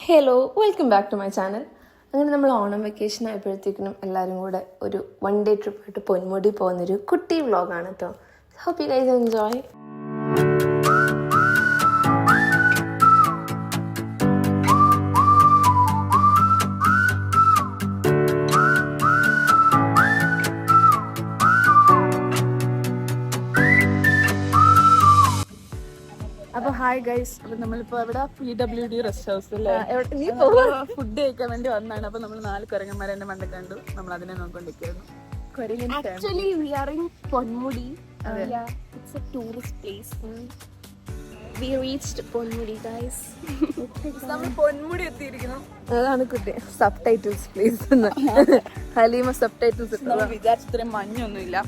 Hello, welcome back to my channel. അങ്ങനെ നമ്മൾ Onam vacation ആയപ്പോഴത്തേക്കിനും എല്ലാവരും കൂടെ ഒരു 1 ഡേ ട്രിപ്പായിട്ട് പൊന്മുടി പോകുന്നൊരു കുട്ടി വ്ളോഗാണ് കേട്ടോ. Hope you guys enjoy. അപ്പോൾ ഹായ് ഗൈസ്, അപ്പോൾ നമ്മളിപ്പോൾ ഇവിടെ PWD റെസ്റ്റ് ഹൗസിലെ ഫുഡ് കഴിക്കാൻ വേണ്ടി വന്നതാണ്. അപ്പോൾ നമ്മൾ 4 കുരങ്ങന്മാരെ എൻ്റെ മണ്ട കണ്ടു. നമ്മൾ അതിനെ നോക്കിക്കൊണ്ടിരിക്കുന്നു. Actually, we are in Ponmudi. Yeah, it's a tourist place. We reached Ponmudi, guys. നമ്മൾ പൊന്മുടി എത്തിയിരിക്കുന്നു. അതാണ് കുട്ടി സബ് ടൈറ്റിൽസ് പ്ലീസ് എന്ന് ഹലീമ സബ് ടൈറ്റിൽസ്. നമ്മൾ വിചാരിച്ചത്രയും മഞ്ഞൊന്നുമില്ല.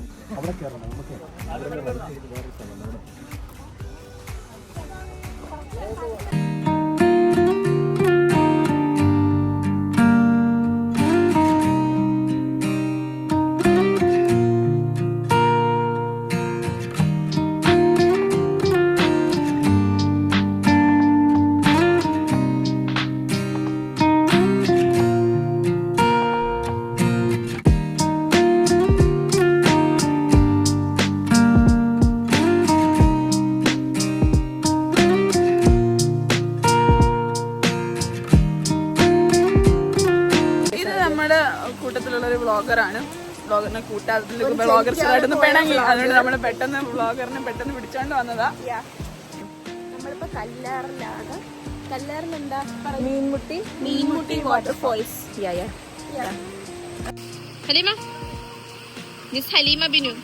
കൂട്ടത്തിലുള്ളൊരു വ്ളോഗറാണ്. വ്ളോഗറിനെ കൂട്ടാത്തിൽ വ്ളോഗർസായിട്ടൊന്ന് പിണങ്ങി, അതുകൊണ്ട് നമ്മൾ പെട്ടെന്ന് വ്ളോഗറിനെ പെട്ടെന്ന് പിടിച്ചോണ്ട് വന്നതാ. നമ്മളിപ്പോ കല്ലാറിലാണ്. കല്ലാറിലെന്താ മീൻമുട്ടി വാട്ടർഫോൾസ്. ഹലീമ, മിസ് ഹലീമ ബിനു.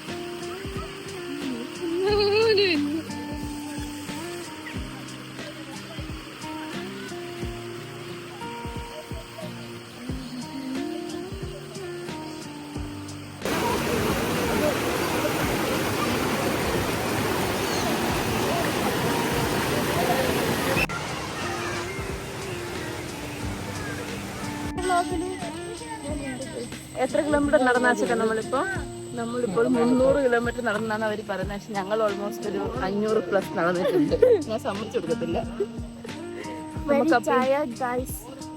എത്ര കിലോമീറ്റർ നടന്ന വെച്ചിട്ട് നമ്മളിപ്പോൾ 300 കിലോമീറ്റർ നടന്നാണ് അവർ പറയുന്നത്. പക്ഷെ ഞങ്ങൾ ഓൾമോസ്റ്റ് ഒരു 500+ നടന്നിട്ടുണ്ട്. ഞാൻ സമ്മതിച്ചു കൊടുക്കത്തില്ല.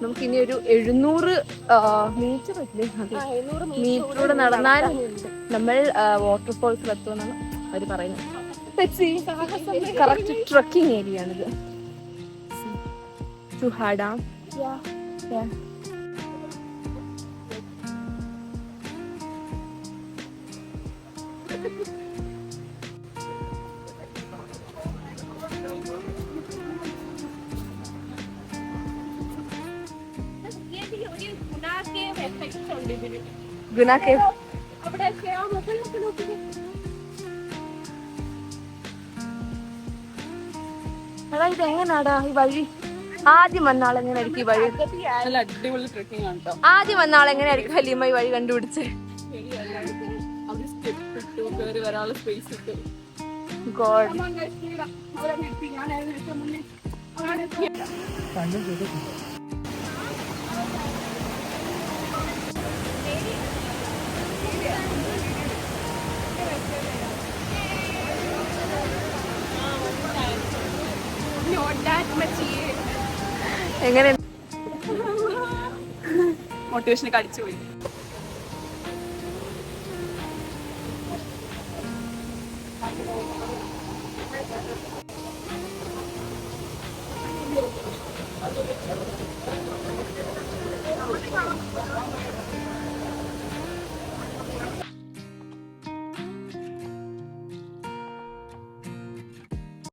നമുക്കിനി ഒരു 700 മീറ്ററൂടെ നടന്നാൽ നമ്മൾ വാട്ടർഫോൾസിൽ എത്തുമെന്നാണ് അവർ പറയുന്നത്. കറക്റ്റ് ട്രക്കിംഗ് ഏരിയ ആണിത്. ചുഹാഡ. ഗുണ കേവ്. എടാ, ഇത് എങ്ങനാടാ ഈ വഴി? ആദ്യം വന്നാൾ എങ്ങനെയായിരിക്കും ഈ വഴി? നല്ല അടിപൊളി ട്രെക്കിംഗ് ആണ് കേട്ടോ. ആദ്യം വന്നാൾ എങ്ങനെയായിരിക്കും ഹലീമ ഈ വഴി കണ്ടുപിടിച്ച്? അവിടെ സ്റ്റെപ്പ് ഇട്ടു, കയറി വരാനുള്ള സ്പേസ് ഇട്ടു. ഗോഡ്. എങ്ങനെ മോട്ടിവേഷനൊക്കെ അടിച്ചുപോയി.